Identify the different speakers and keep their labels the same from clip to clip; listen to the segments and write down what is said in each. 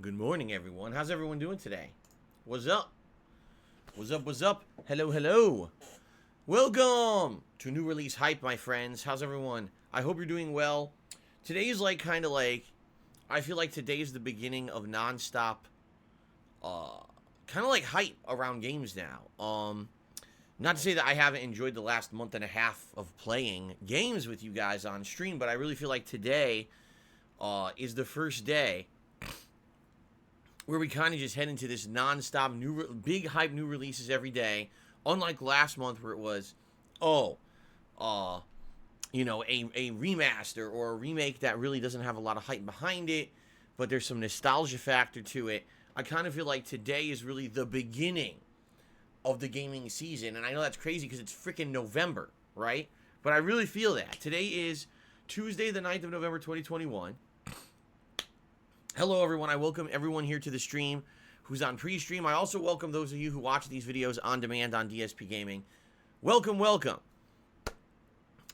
Speaker 1: Good morning, everyone. How's everyone doing today? What's up? What's up? What's up? Hello, hello. Welcome to New Release Hype, my friends. How's everyone? I hope you're doing well. Today is I feel like today is the beginning of nonstop, kind of like hype around games now. Not to say that I haven't enjoyed the last month and a half of playing games with you guys on stream, but I really feel like today, is the first day where we kind of just head into this non-stop big hype new releases every day, unlike last month where it was a remaster or a remake that really doesn't have a lot of hype behind it, but there's some nostalgia factor to it. I kind of feel like today is really the beginning of the gaming season, and I know that's crazy because it's freaking November, right? But I really feel that today is Tuesday the 9th of November 2021. Hello, everyone. I welcome everyone here to the stream who's on pre-stream. I also welcome those of you who watch these videos on demand on DSPGaming. Welcome, welcome.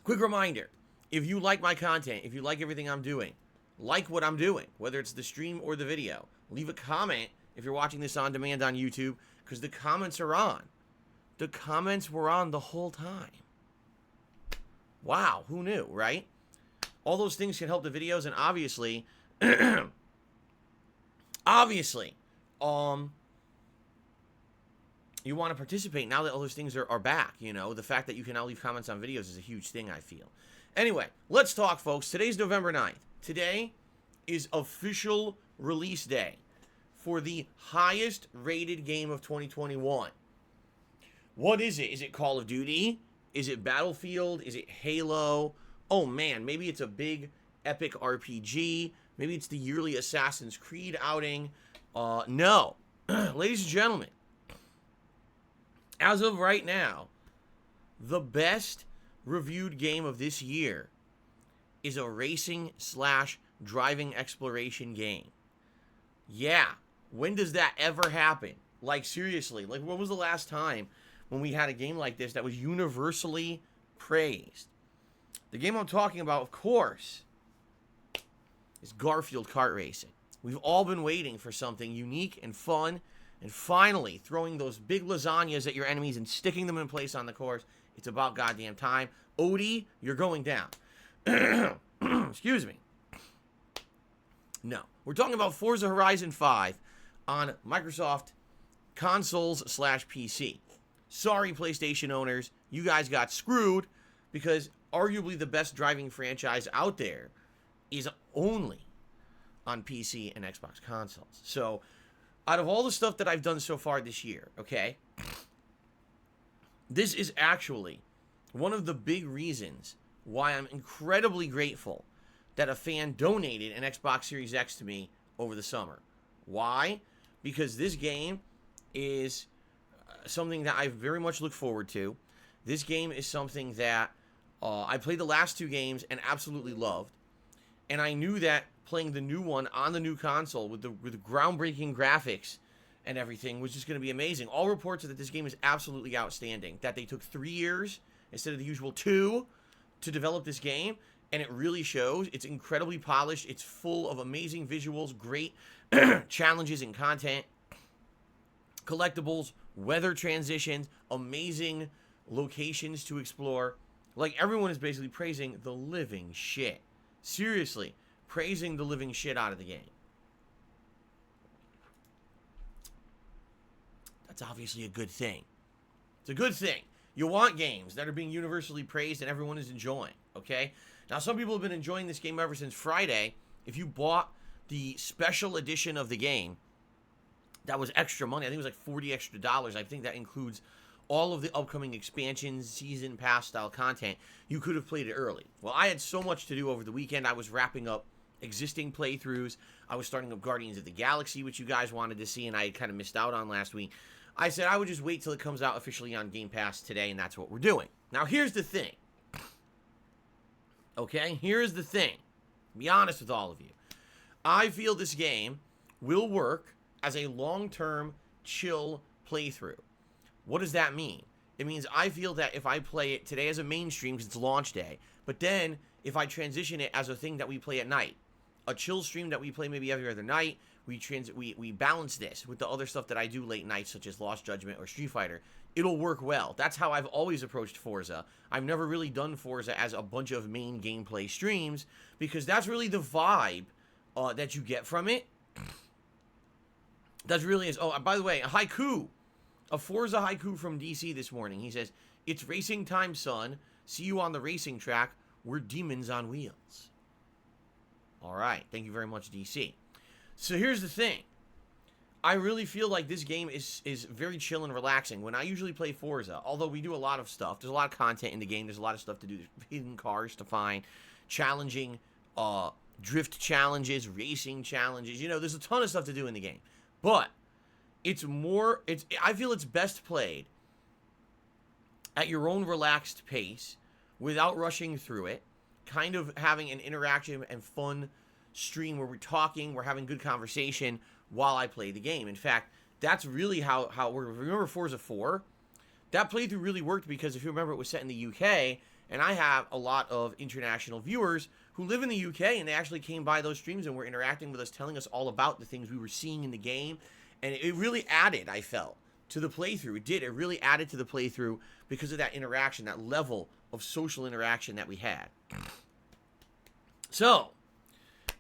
Speaker 1: Quick reminder, if you like my content, if you like everything I'm doing, like what I'm doing, whether it's the stream or the video, leave a comment if you're watching this on demand on YouTube, because the comments are on. The comments were on the whole time. Wow, who knew, right? All those things can help the videos, and obviously... Obviously, you want to participate now that all those things are back, you know. The fact that you can now leave comments on videos is a huge thing, I feel. Anyway, let's talk, folks. Today's November 9th. Today is official release day for the highest rated game of 2021. What is it? Is it Call of Duty? Is it Battlefield? Is it Halo? Oh, man, maybe it's a big, epic RPG. Maybe it's the yearly Assassin's Creed outing. No. Ladies and gentlemen, as of right now, the best reviewed game of this year is a racing/driving exploration game. Yeah. When does that ever happen? Like, seriously. Like, when was the last time when we had a game like this that was universally praised? The game I'm talking about, of course, is Garfield Kart Racing. We've all been waiting for something unique and fun, and finally throwing those big lasagnas at your enemies and sticking them in place on the course. It's about goddamn time. Odie, you're going down. Excuse me. No. We're talking about Forza Horizon 5 on Microsoft consoles/PC. Sorry, PlayStation owners. You guys got screwed because arguably the best driving franchise out there is only on PC and Xbox consoles. So, out of all the stuff that I've done so far this year, okay, this is actually one of the big reasons why I'm incredibly grateful that a fan donated an Xbox Series X to me over the summer. Why? Because this game is something that I very much look forward to. This game is something that I played the last two games and absolutely loved. And I knew that playing the new one on the new console with the groundbreaking graphics and everything was just going to be amazing. All reports are that this game is absolutely outstanding. That they took 3 years instead of the usual 2 to develop this game. And it really shows. It's incredibly polished. It's full of amazing visuals, great challenges and content, collectibles, weather transitions, amazing locations to explore. Like, everyone is basically praising the living shit. Seriously, praising the living shit out of the game. That's obviously a good thing. It's a good thing. You want games that are being universally praised and everyone is enjoying, okay? Now, some people have been enjoying this game ever since Friday. If you bought the special edition of the game, that was extra money. I think it was like $40 extra. I think that includes all of the upcoming expansions, season pass style content. You could have played it early. Well, I had so much to do over the weekend. I was wrapping up existing playthroughs. I was starting up Guardians of the Galaxy, which you guys wanted to see, and I had kind of missed out on last week. I said I would just wait till it comes out officially on Game Pass today, and that's what we're doing. Now, here's the thing. Okay? Here's the thing. Be honest with all of you. I feel this game will work as a long-term, chill playthrough. What does that mean? It means I feel that if I play it today as a mainstream because it's launch day, but then if I transition it as a thing that we play at night, a chill stream that we play maybe every other night. We balance this with the other stuff that I do late nights, such as Lost Judgment or Street Fighter. It'll work well. That's how I've always approached Forza. I've never really done Forza as a bunch of main gameplay streams, because that's really the vibe that you get from it. That really is. Oh, by the way, a Forza haiku from DC this morning. He says, "It's racing time, son. See you on the racing track. We're demons on wheels." All right. Thank you very much, DC. So here's the thing. I really feel like this game is very chill and relaxing. When I usually play Forza, although we do a lot of stuff, there's a lot of content in the game, there's a lot of stuff to do, there's hidden cars to find, challenging, drift challenges, racing challenges, you know, there's a ton of stuff to do in the game. But, I feel it's best played at your own relaxed pace, without rushing through it, kind of having an interaction and fun stream where we're talking, we're having good conversation while I play the game. In fact, that's really how remember Forza 4? That playthrough really worked because, if you remember, it was set in the UK, and I have a lot of international viewers who live in the UK, and they actually came by those streams and were interacting with us, telling us all about the things we were seeing in the game, and it really added, I felt, to the playthrough. It did. It really added to the playthrough because of that interaction, that level of social interaction that we had. So,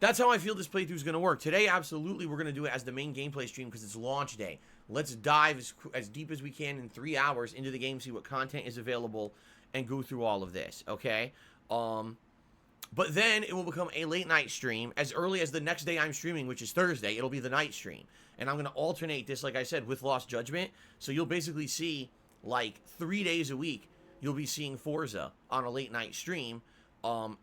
Speaker 1: that's how I feel this playthrough is going to work. Today, absolutely, we're going to do it as the main gameplay stream because it's launch day. Let's dive as deep as we can in 3 hours into the game, see what content is available, and go through all of this, okay? But then it will become a late night stream as early as the next day I'm streaming, which is Thursday. It'll be the night stream. And I'm going to alternate this, like I said, with Lost Judgment. So you'll basically see, like, 3 days a week, you'll be seeing Forza on a late night stream.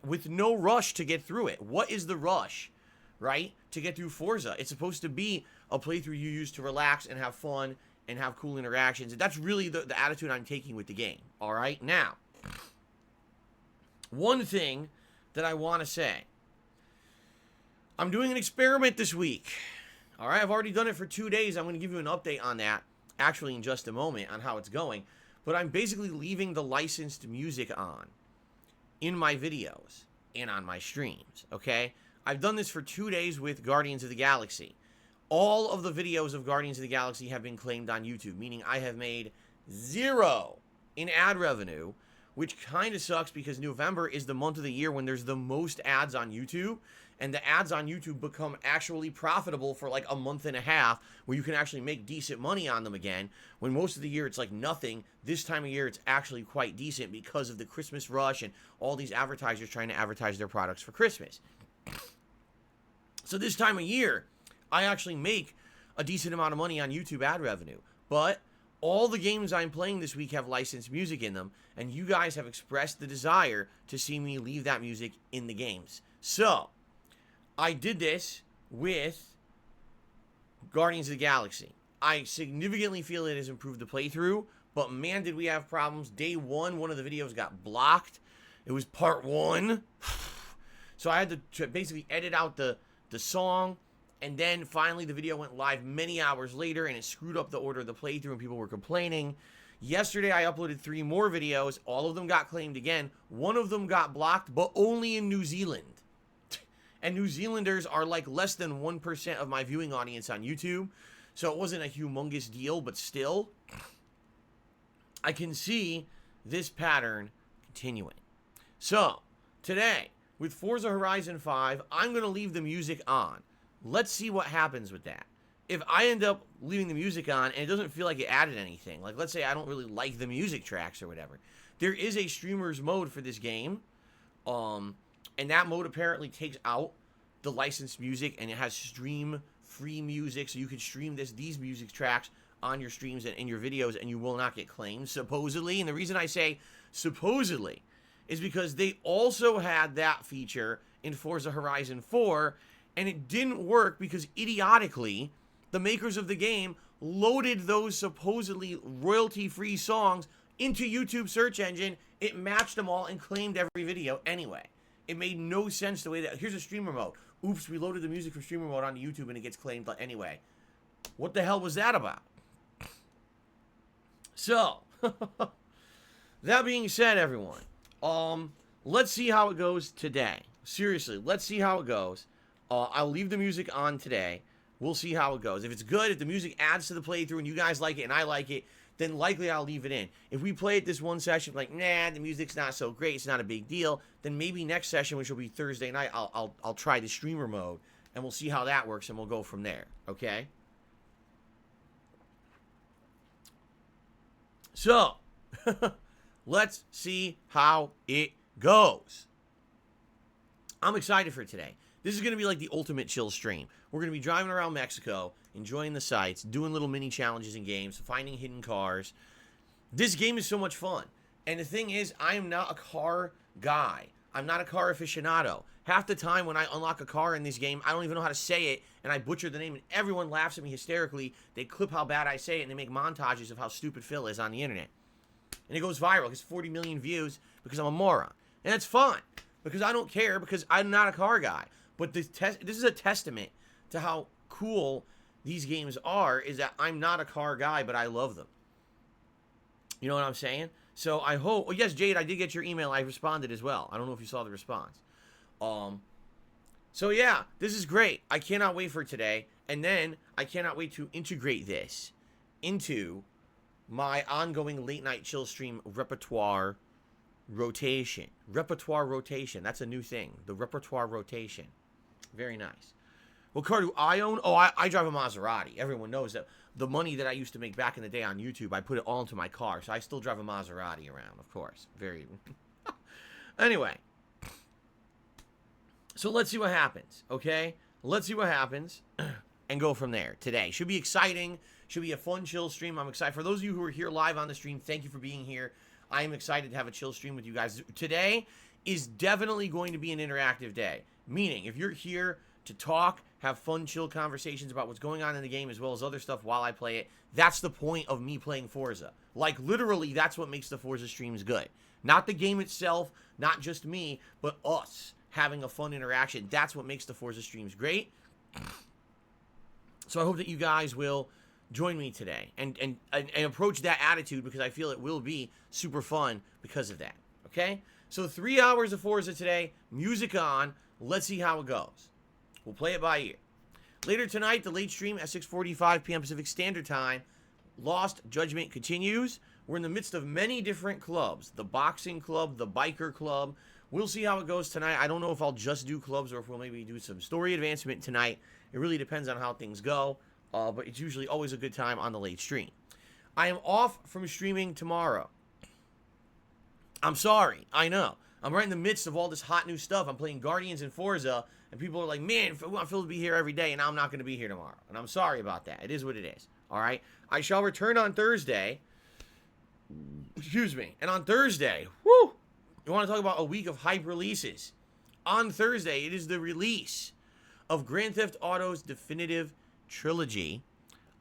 Speaker 1: With no rush to get through it. What is the rush, right, to get through Forza? It's supposed to be a playthrough you use to relax and have fun and have cool interactions. And that's really the attitude I'm taking with the game, all right? Now, one thing that I want to say. I'm doing an experiment this week, all right? I've already done it for 2 days. I'm going to give you an update on that, actually, in just a moment, on how it's going. But I'm basically leaving the licensed music on in my videos and on my streams, okay? I've done this for 2 days with Guardians of the Galaxy. All of the videos of Guardians of the Galaxy have been claimed on YouTube, meaning I have made 0 in ad revenue, which kind of sucks because November is the month of the year when there's the most ads on YouTube, and the ads on YouTube become actually profitable for like a month and a half, where you can actually make decent money on them again, when most of the year it's like nothing. This time of year it's actually quite decent because of the Christmas rush and all these advertisers trying to advertise their products for Christmas. So this time of year, I actually make a decent amount of money on YouTube ad revenue, but all the games I'm playing this week have licensed music in them, and you guys have expressed the desire to see me leave that music in the games. So, I did this with Guardians of the Galaxy. I significantly feel it has improved the playthrough, but man, did we have problems. Day one of the videos got blocked. It was part 1. So I had to basically edit out the song, and then finally the video went live many hours later, and it screwed up the order of the playthrough, and people were complaining. Yesterday, I uploaded 3 more videos. All of them got claimed again. One of them got blocked, but only in New Zealand. And New Zealanders are like less than 1% of my viewing audience on YouTube. So it wasn't a humongous deal, but still, I can see this pattern continuing. So, today, with Forza Horizon 5, I'm going to leave the music on. Let's see what happens with that. If I end up leaving the music on and it doesn't feel like it added anything, like let's say I don't really like the music tracks or whatever, there is a streamer's mode for this game, and that mode apparently takes out the licensed music, and it has stream-free music, so you can stream these music tracks on your streams and in your videos, and you will not get claimed, supposedly. And the reason I say supposedly is because they also had that feature in Forza Horizon 4, and it didn't work because, idiotically, the makers of the game loaded those supposedly royalty-free songs into YouTube search engine. It matched them all and claimed every video anyway. It made no sense the way that... Here's a streamer mode. Oops, we loaded the music from streamer mode onto YouTube and it gets claimed anyway. What the hell was that about? So, that being said, everyone, let's see how it goes today. Seriously, let's see how it goes. I'll leave the music on today. We'll see how it goes. If it's good, if the music adds to the playthrough and you guys like it and I like it, then likely I'll leave it in. If we play it this one session, like, nah, the music's not so great, it's not a big deal, then maybe next session, which will be Thursday night, I'll try the streamer mode, and we'll see how that works, and we'll go from there, okay? So, let's see how it goes. I'm excited for today. This is going to be like the ultimate chill stream. We're going to be driving around Mexico, enjoying the sights, doing little mini challenges and games, finding hidden cars. This game is so much fun. And the thing is, I am not a car guy. I'm not a car aficionado. Half the time when I unlock a car in this game, I don't even know how to say it, and I butcher the name, and everyone laughs at me hysterically. They clip how bad I say it, and they make montages of how stupid Phil is on the internet. And it goes viral. It gets 40 million views because I'm a moron. And that's fine, because I don't care, because I'm not a car guy. But this is a testament to how cool these games are, is that I'm not a car guy, but I love them. You know what I'm saying? So I hope... Oh, yes, Jade, I did get your email. I responded as well. I don't know if you saw the response. So, yeah, this is great. I cannot wait for today. And then I cannot wait to integrate this into my ongoing late-night chill stream repertoire rotation. Repertoire rotation. That's a new thing. The repertoire rotation. Very nice. What car do I own? Oh, I drive a Maserati. Everyone knows that. The money that I used to make back in the day on YouTube, I put it all into my car. So I still drive a Maserati around, of course. Very... Anyway. So let's see what happens, okay? Let's see what happens and go from there today. Should be exciting. Should be a fun, chill stream. I'm excited. For those of you who are here live on the stream, thank you for being here. I am excited to have a chill stream with you guys. Today is definitely going to be an interactive day. Meaning, if you're here to talk, have fun, chill conversations about what's going on in the game as well as other stuff while I play it, that's the point of me playing Forza. Like, literally, that's what makes the Forza streams good. Not the game itself, not just me, but us having a fun interaction. That's what makes the Forza streams great. So I hope that you guys will join me today and approach that attitude, because I feel it will be super fun because of that. Okay? So 3 hours of Forza today, music on. Let's see how it goes. We'll play it by ear. Later tonight, the late stream at 6:45 p.m. Pacific Standard Time. Lost Judgment continues. We're in the midst of many different clubs. The boxing club, the biker club. We'll see how it goes tonight. I don't know if I'll just do clubs or if we'll maybe do some story advancement tonight. It really depends on how things go. But it's usually always a good time on the late stream. I am off from streaming tomorrow. I'm sorry. I know. I'm right in the midst of all this hot new stuff. I'm playing Guardians and Forza, and people are like, man, I want Phil to be here every day, and I'm not going to be here tomorrow. And I'm sorry about that. It is what it is. All right? I shall return on Thursday. Excuse me. And on Thursday, whoo, you want to talk about a week of hype releases. On Thursday, it is the release of Grand Theft Auto's definitive trilogy.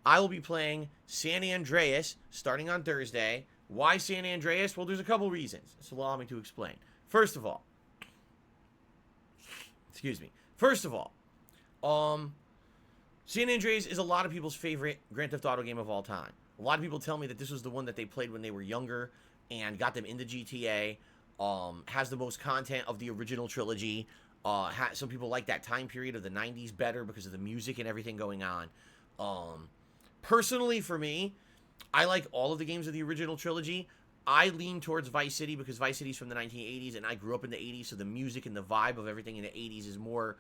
Speaker 1: I will be playing San Andreas starting on Thursday. Why San Andreas? Well, there's a couple reasons. So allow me to explain. First of all, San Andreas is a lot of people's favorite Grand Theft Auto game of all time. A lot of people tell me that this was the one that they played when they were younger and got them into GTA. Has the most content of the original trilogy. Some people like that time period of the 90s better because of the music and everything going on. Personally, for me, I like all of the games of the original trilogy. I lean towards Vice City because Vice City's from the 1980s and I grew up in the 80s, so the music and the vibe of everything in the 80s is more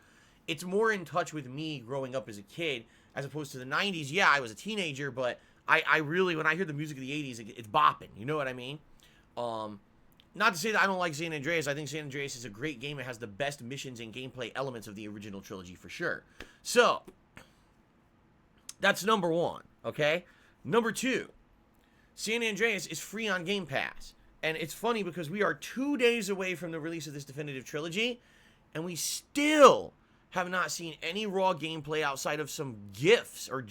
Speaker 1: in touch with me growing up as a kid as opposed to the 90s. Yeah, I was a teenager, but I really, when I hear the music of the 80s, it's bopping. You know what I mean? Not to say that I don't like San Andreas. I think San Andreas is a great game. It has the best missions and gameplay elements of the original trilogy for sure. So, that's number one, okay? Number two, San Andreas is free on Game Pass. And it's funny because we are 2 days away from the release of this definitive trilogy, and we still have not seen any raw gameplay outside of some GIFs or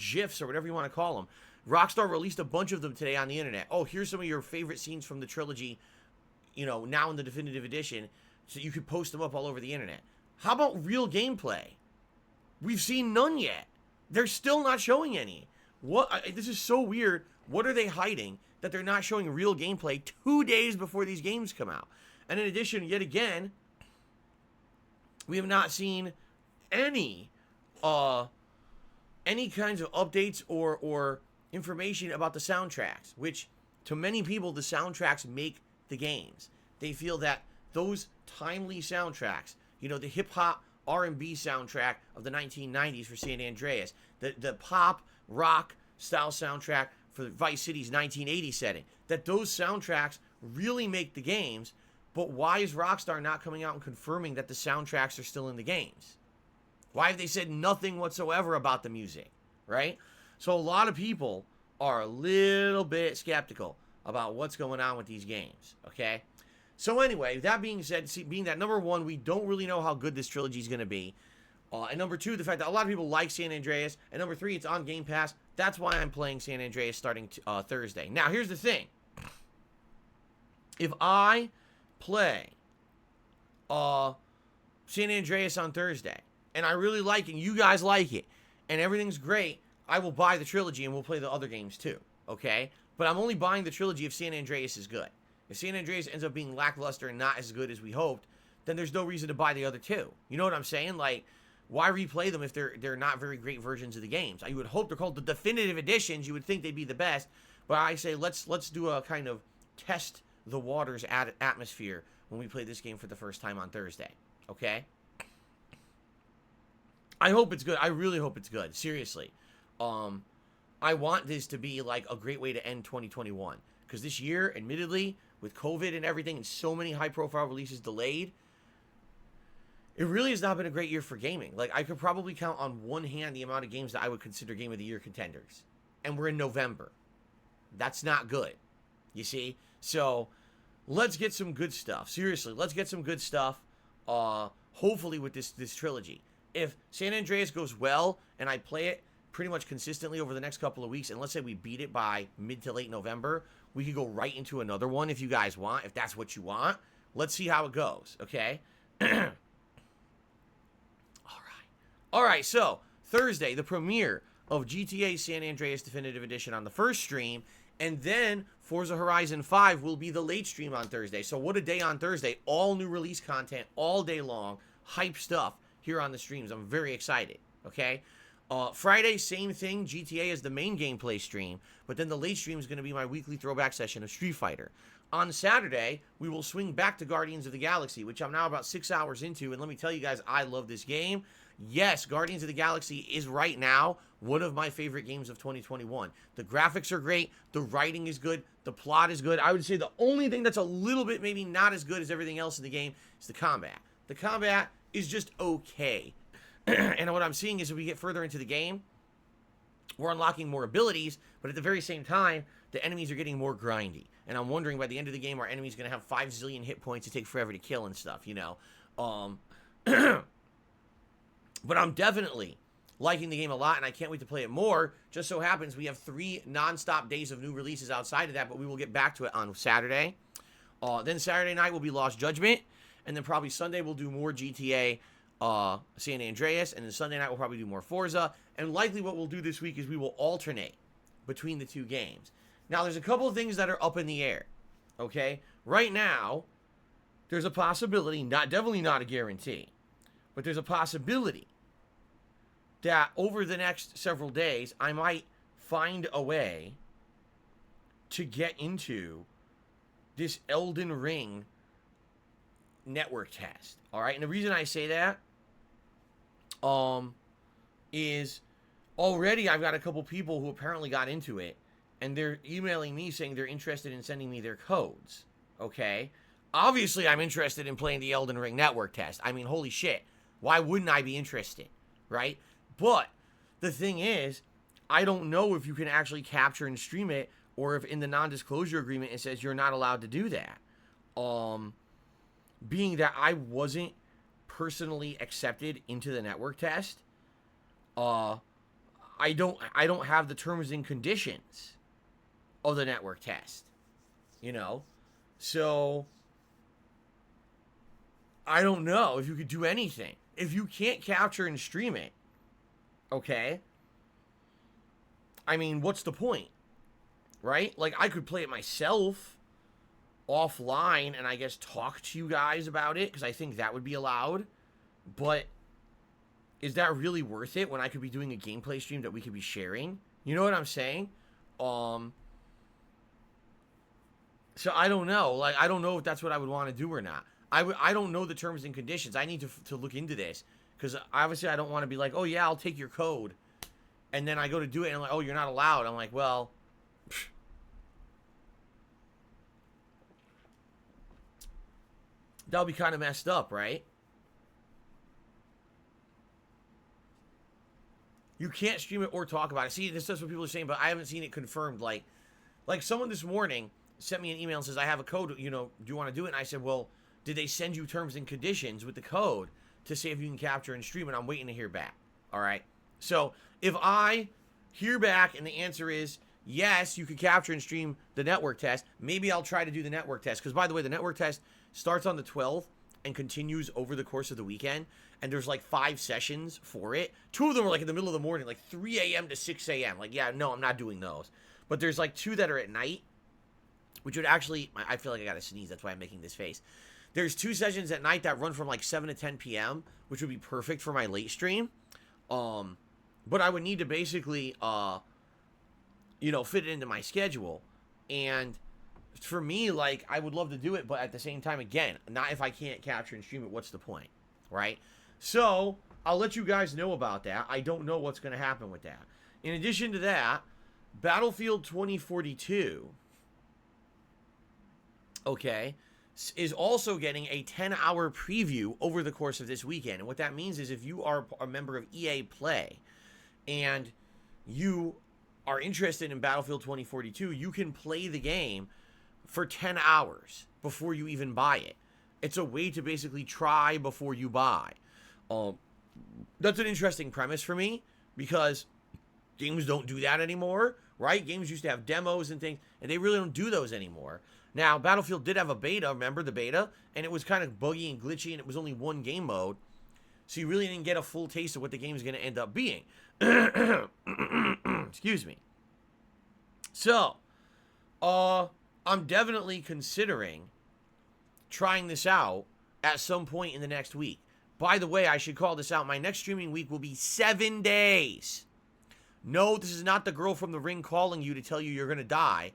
Speaker 1: whatever you want to call them. Rockstar released a bunch of them today on the internet. Oh, here's some of your favorite scenes from the trilogy, you know, now in the definitive edition, so you could post them up all over the internet. How about real gameplay? We've seen none yet. They're still not showing any. This is so weird. What are they hiding that they're not showing real gameplay 2 days before these games come out? And in addition, yet again, we have not seen any uh any kinds of updates or information about the soundtracks, which to many people the soundtracks make the games. They feel that those timely soundtracks, you know, the hip hop R&B soundtrack of the 1990s for San Andreas, the pop rock style soundtrack for Vice City's 1980 setting, that those soundtracks really make the games. But why is Rockstar not coming out and confirming that the soundtracks are still in the games? Why have they said nothing whatsoever about the music, right? So a lot of people are a little bit skeptical about what's going on with these games, okay? So anyway, that being said, being that number one, we don't really know how good this trilogy is going to be. And number two, the fact that a lot of people like San Andreas. And number three, it's on Game Pass. That's why I'm playing San Andreas starting Thursday. Now, here's the thing. If I play San Andreas on Thursday, and I really like it, and you guys like it, and everything's great, I will buy the trilogy and we'll play the other games too, okay? But I'm only buying the trilogy if San Andreas is good. If San Andreas ends up being lackluster and not as good as we hoped, then there's no reason to buy the other two. You know what I'm saying? Like, why replay them if they're not very great versions of the games? I would hope they're called the definitive editions. You would think they'd be the best, but I say let's do a kind of test the waters atmosphere when we play this game for the first time on Thursday, okay? I hope it's good. I really hope it's good. Seriously. I want this to be like a great way to end 2021. Because this year, admittedly, with COVID and everything and so many high-profile releases delayed, it really has not been a great year for gaming. Like, I could probably count on one hand the amount of games that I would consider Game of the Year contenders. And we're in November. That's not good. You see? So, let's get some good stuff. Seriously, let's get some good stuff. Hopefully with this trilogy. If San Andreas goes well and I play it pretty much consistently over the next couple of weeks, and let's say we beat it by mid to late November, we could go right into another one if you guys want, if that's what you want. Let's see how it goes, okay? All right, so Thursday, the premiere of GTA San Andreas Definitive Edition on the first stream, and then Forza Horizon 5 will be the late stream on Thursday. So what a day on Thursday. All new release content all day long. Hype stuff here on the streams. I'm very excited, okay? Friday, same thing. GTA is the main gameplay stream, but then the late stream is going to be my weekly throwback session of Street Fighter. On Saturday, we will swing back to Guardians of the Galaxy, which I'm now about 6 hours into, and let me tell you guys, I love this game. Yes, Guardians of the Galaxy is right now one of my favorite games of 2021. The graphics are great, the writing is good, the plot is good. I would say the only thing that's a little bit maybe not as good as everything else in the game is the combat. The combat is just okay. And what I'm seeing is as we get further into the game, we're unlocking more abilities, but at the very same time, the enemies are getting more grindy. And I'm wondering by the end of the game, our enemy's going to have 5 zillion hit points to take forever to kill and stuff, you know. But I'm definitely liking the game a lot, and I can't wait to play it more. Just so happens we have 3 non-stop days of new releases outside of that, but we will get back to it on Saturday. Then Saturday night will be Lost Judgment, and then probably Sunday we'll do more GTA San Andreas, and then Sunday night we'll probably do more Forza. And likely what we'll do this week is we will alternate between the two games. Now, there's a couple of things that are up in the air, okay? Right now, there's a possibility, definitely not a guarantee, but there's a possibility that over the next several days, I might find a way to get into this Elden Ring network test, all right? And the reason I say that is already I've got a couple people who apparently got into it, and they're emailing me saying they're interested in sending me their codes, okay? Obviously, I'm interested in playing the Elden Ring network test. I mean, holy shit. Why wouldn't I be interested, right? But the thing is, I don't know if you can actually capture and stream it, or if in the non-disclosure agreement it says you're not allowed to do that. Being that I wasn't personally accepted into the network test, I don't have the terms and conditions of the network test, you know? So I don't know if you could do anything. If you can't capture and stream it, okay, I mean, what's the point, right? Like, I could play it myself offline and I guess talk to you guys about it, because I think that would be allowed, but is that really worth it when I could be doing a gameplay stream that we could be sharing? You know what I'm saying? So I don't know. Like, I don't know if that's what I would want to do or not. I don't know the terms and conditions. I need to look into this. Because obviously I don't want to be like, oh yeah, I'll take your code. And then I go to do it and I'm like, oh, you're not allowed. I'm like, well, pfft. That'll be kind of messed up, right? You can't stream it or talk about it. See, this is what people are saying, but I haven't seen it confirmed. Like someone this morning sent me an email and says, I have a code, you know, do you want to do it? And I said, well, did they send you terms and conditions with the code to see if you can capture and stream it? I'm waiting to hear back. All right. So if I hear back and the answer is yes, you could capture and stream the network test, maybe I'll try to do the network test. Because by the way, the network test starts on the 12th and continues over the course of the weekend. And there's like 5 sessions for it. 2 of them are like in the middle of the morning, like 3 a.m. to 6 a.m. Like, yeah, no, I'm not doing those. But there's like 2 that are at night, which would actually, I feel like I got to sneeze. That's why I'm making this face. There's 2 sessions at night that run from like 7 to 10 p.m., which would be perfect for my late stream. But I would need to basically, you know, fit it into my schedule. And for me, like, I would love to do it, but at the same time, again, not if I can't capture and stream it, what's the point, right? So, I'll let you guys know about that. I don't know what's going to happen with that. In addition to that, Battlefield 2042, okay, is also getting a 10-hour preview over the course of this weekend. And what that means is if you are a member of EA Play and you are interested in Battlefield 2042, you can play the game for 10 hours before you even buy it. It's a way to basically try before you buy. That's an interesting premise for me because games don't do that anymore, right? Games used to have demos and things, and they really don't do those anymore. Now, Battlefield did have a beta, remember the beta? And it was kind of buggy and glitchy, and it was only one game mode. So you really didn't get a full taste of what the game is going to end up being. Excuse me. So, I'm definitely considering trying this out at some point in the next week. By the way, I should call this out. My next streaming week will be 7 days. No, this is not the girl from the ring calling you to tell you you're going to die.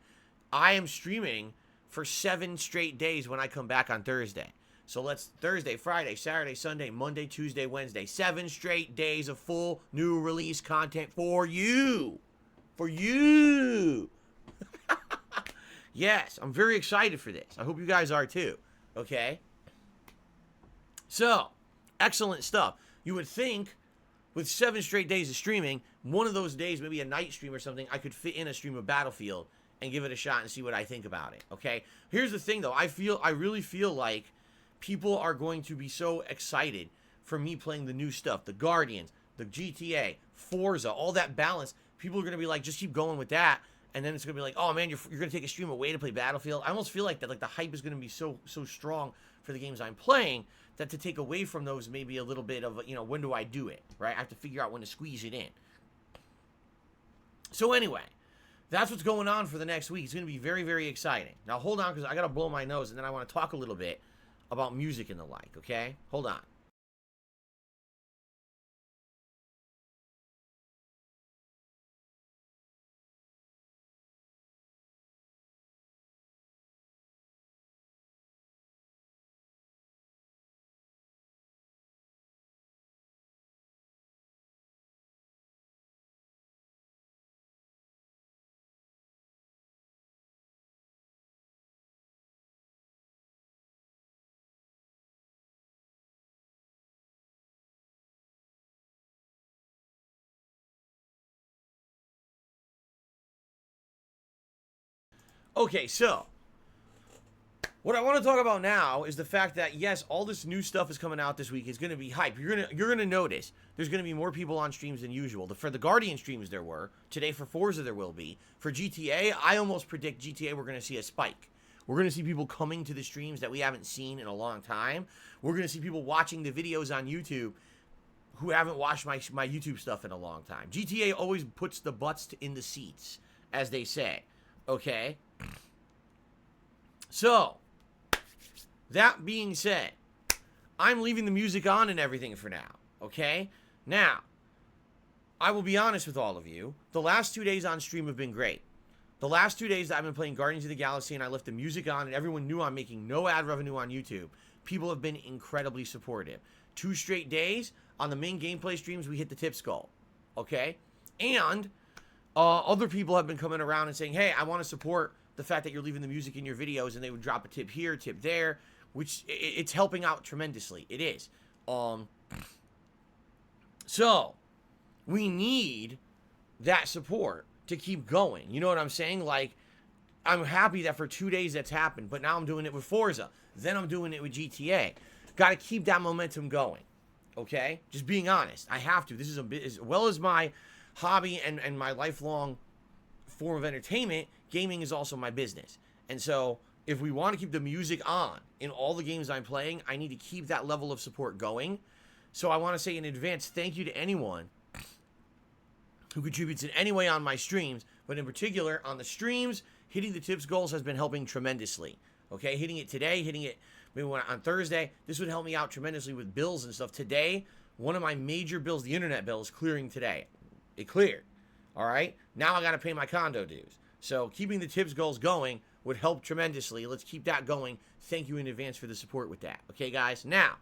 Speaker 1: I am streaming for 7 straight days when I come back on Thursday. So let's Thursday, Friday, Saturday, Sunday, Monday, Tuesday, Wednesday. 7 straight days of full new release content for you. For you. Yes, I'm very excited for this. I hope you guys are too. Okay? So, excellent stuff. You would think with 7 straight days of streaming, one of those days, maybe a night stream or something, I could fit in a stream of Battlefield and give it a shot and see what I think about it. Okay? Here's the thing though. I really feel like people are going to be so excited for me playing the new stuff. The Guardians, the GTA, Forza, all that balance. People are going to be like, just keep going with that. And then it's going to be like, oh man, you're going to take a stream away to play Battlefield. I almost feel like that, like the hype is going to be so strong for the games I'm playing that to take away from those maybe a little bit of, you know, when do I do it, right? I have to figure out when to squeeze it in. So anyway, that's what's going on for the next week. It's going to be very, very exciting. Now hold on, because I got to blow my nose, and then I want to talk a little bit about music and the like, okay? Hold on. Okay, so what I want to talk about now is the fact that yes, all this new stuff is coming out this week. It's going to be hype. You're gonna notice there's going to be more people on streams than usual. For the Guardian streams there were today. For Forza there will be. For GTA, I almost predict GTA we're going to see a spike. We're going to see people coming to the streams that we haven't seen in a long time. We're going to see people watching the videos on YouTube who haven't watched my YouTube stuff in a long time. GTA always puts the butts in the seats, as they say. Okay. So, that being said, I'm leaving the music on and everything for now, okay? Now, I will be honest with all of you. The last 2 days on stream have been great. The last 2 days that I've been playing Guardians of the Galaxy and I left the music on and everyone knew I'm making no ad revenue on YouTube, people have been incredibly supportive. 2 straight days on the main gameplay streams, we hit the tips goal. Okay? And other people have been coming around and saying, hey, I want to support the fact that you're leaving the music in your videos, and they would drop a tip here, tip there, which it's helping out tremendously. It is. So, we need that support to keep going. You know what I'm saying? Like, I'm happy that for 2 days that's happened, but now I'm doing it with Forza. Then I'm doing it with GTA. Got to keep that momentum going. Okay? Just being honest. I have to. This is as well as my hobby and my lifelong form of entertainment, gaming is also my business. And so, if we want to keep the music on in all the games I'm playing, I need to keep that level of support going. So I want to say in advance, thank you to anyone who contributes in any way on my streams, but in particular on the streams, hitting the tips goals has been helping tremendously. Okay, hitting it today, hitting it maybe on Thursday, this would help me out tremendously with bills and stuff. Today, one of my major bills, the internet bill, is clearing today. It cleared. All right, now I got to pay my condo dues. So keeping the tips goals going would help tremendously. Let's keep that going. Thank you in advance for the support with that. Okay, guys? Now,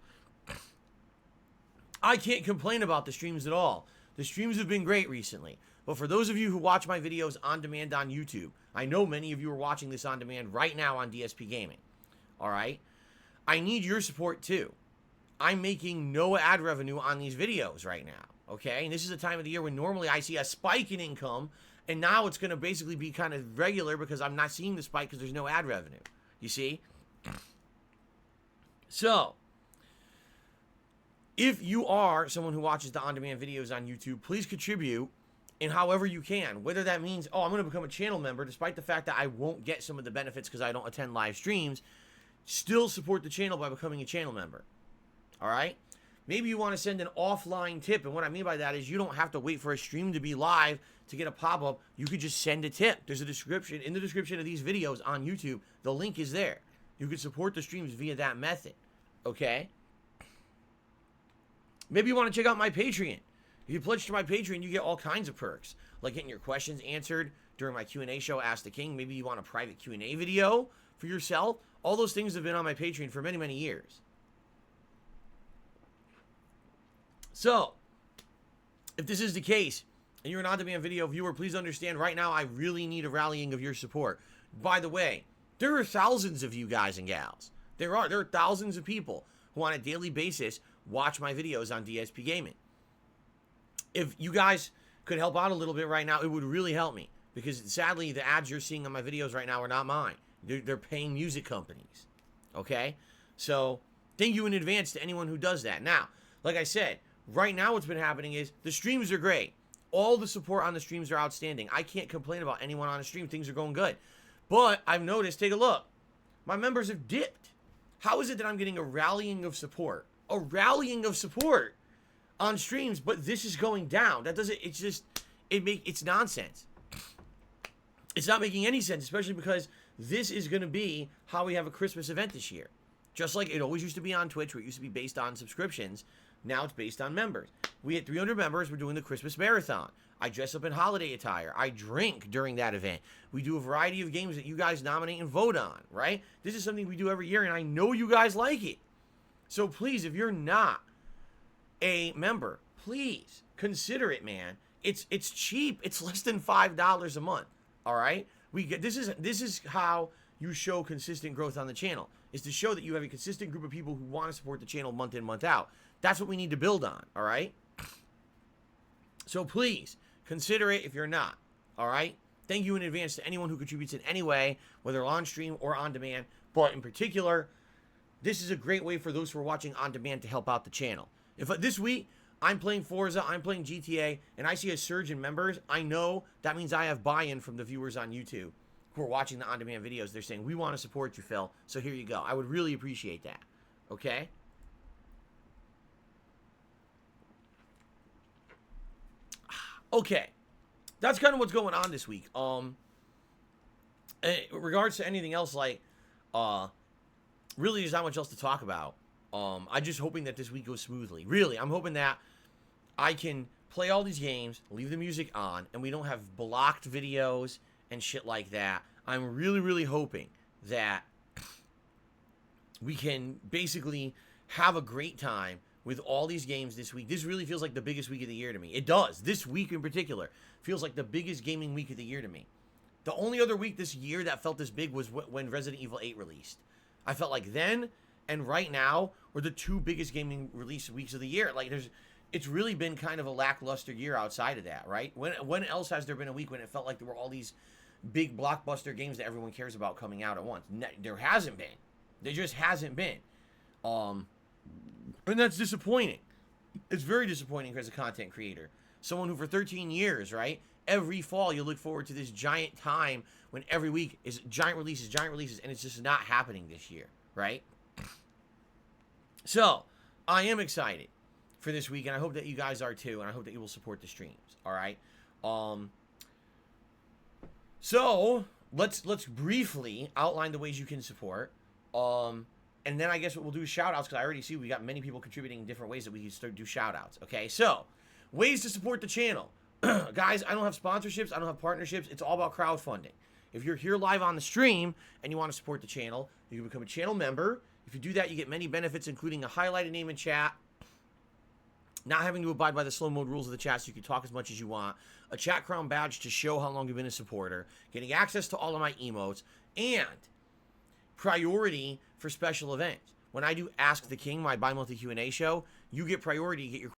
Speaker 1: I can't complain about the streams at all. The streams have been great recently. But for those of you who watch my videos on demand on YouTube, I know many of you are watching this on demand right now on DSPGaming. All right? I need your support too. I'm making no ad revenue on these videos right now. Okay? And this is a time of the year when normally I see a spike in income, and now it's going to basically be kind of regular because I'm not seeing the spike because there's no ad revenue. You see? So, if you are someone who watches the on-demand videos on YouTube, please contribute in however you can. Whether that means, oh, I'm going to become a channel member, despite the fact that I won't get some of the benefits because I don't attend live streams, still support the channel by becoming a channel member. All right? Maybe you want to send an offline tip, and what I mean by that is you don't have to wait for a stream to be live to get a pop-up. You could just send a tip. There's a description in the description of these videos on YouTube. The link is there. You can support the streams via that method. Okay? Maybe you want to check out my Patreon. If you pledge to my Patreon, you get all kinds of perks, like getting your questions answered during my Q&A show, Ask the King. Maybe you want a private Q&A video for yourself. All those things have been on my Patreon for many, many years. So, if this is the case, and you're an on-demand video viewer, please understand right now I really need a rallying of your support. By the way, there are thousands of you guys and gals. There are thousands of people who on a daily basis watch my videos on DSP Gaming. If you guys could help out a little bit right now, it would really help me. Because sadly, the ads you're seeing on my videos right now are not mine. They're paying music companies. Okay? So, thank you in advance to anyone who does that. Now, like I said, right now what's been happening is the streams are great. All the support on the streams are outstanding. I can't complain about anyone on the stream. Things are going good. But I've noticed, take a look. My members have dipped. How is it that I'm getting a rallying of support? A rallying of support on streams, but this is going down. That doesn't, it's just, it's nonsense. It's not making any sense, especially because this is going to be how we have a Christmas event this year. Just like it always used to be on Twitch, where it used to be based on subscriptions. Now it's based on members. We had 300 members. We're doing the Christmas marathon. I dress up in holiday attire. I drink during that event. We do a variety of games that you guys nominate and vote on, right? This is something we do every year, and I know you guys like it. So please, if you're not a member, please consider it, man. It's cheap. It's less than $5 a month. All right? This is how you show consistent growth on the channel. Is to show that you have a consistent group of people who want to support the channel month in, month out. That's what we need to build on, all right? So please, consider it if you're not, all right? Thank you in advance to anyone who contributes in any way, whether on stream or on demand. But in particular, this is a great way for those who are watching on demand to help out the channel. If this week, I'm playing Forza, I'm playing GTA, and I see a surge in members, I know that means I have buy-in from the viewers on YouTube who are watching the on-demand videos. They're saying, we want to support you, Phil, so here you go. I would really appreciate that, okay? Okay, that's kind of what's going on this week. In regards to anything else, like, really there's not much else to talk about. I'm just hoping that this week goes smoothly. Really, I'm hoping that I can play all these games, leave the music on, and we don't have blocked videos and shit like that. I'm really, really hoping that we can basically have a great time with all these games this week. This really feels like the biggest week of the year to me. It does. This week in particular feels like the biggest gaming week of the year to me. The only other week this year that felt this big was when Resident Evil 8 released. I felt like then and right now were the two biggest gaming release weeks of the year. Like it's really been kind of a lackluster year outside of that, right? When else has there been a week when it felt like there were all these big blockbuster games that everyone cares about coming out at once? There hasn't been. There just hasn't been. And that's disappointing. It's very disappointing as a content creator. Someone who for 13 years, right? Every fall you look forward to this giant time when every week is giant releases, and it's just not happening this year, right? So, I am excited for this week, and I hope that you guys are too, and I hope that you will support the streams, all right? So, let's briefly outline the ways you can support. And then I guess what we'll do is shout-outs, because I already see we got many people contributing in different ways that we can start do shout-outs, okay? So, ways to support the channel. Guys, I don't have sponsorships. I don't have partnerships. It's all about crowdfunding. If you're here live on the stream and you want to support the channel, you can become a channel member. If you do that, you get many benefits, including a highlighted name in chat, not having to abide by the slow mode rules of the chat so you can talk as much as you want, a chat crown badge to show how long you've been a supporter, getting access to all of my emotes, and priority for special events. When I do Ask the King, my bi-monthly Q&A show, you get priority to get your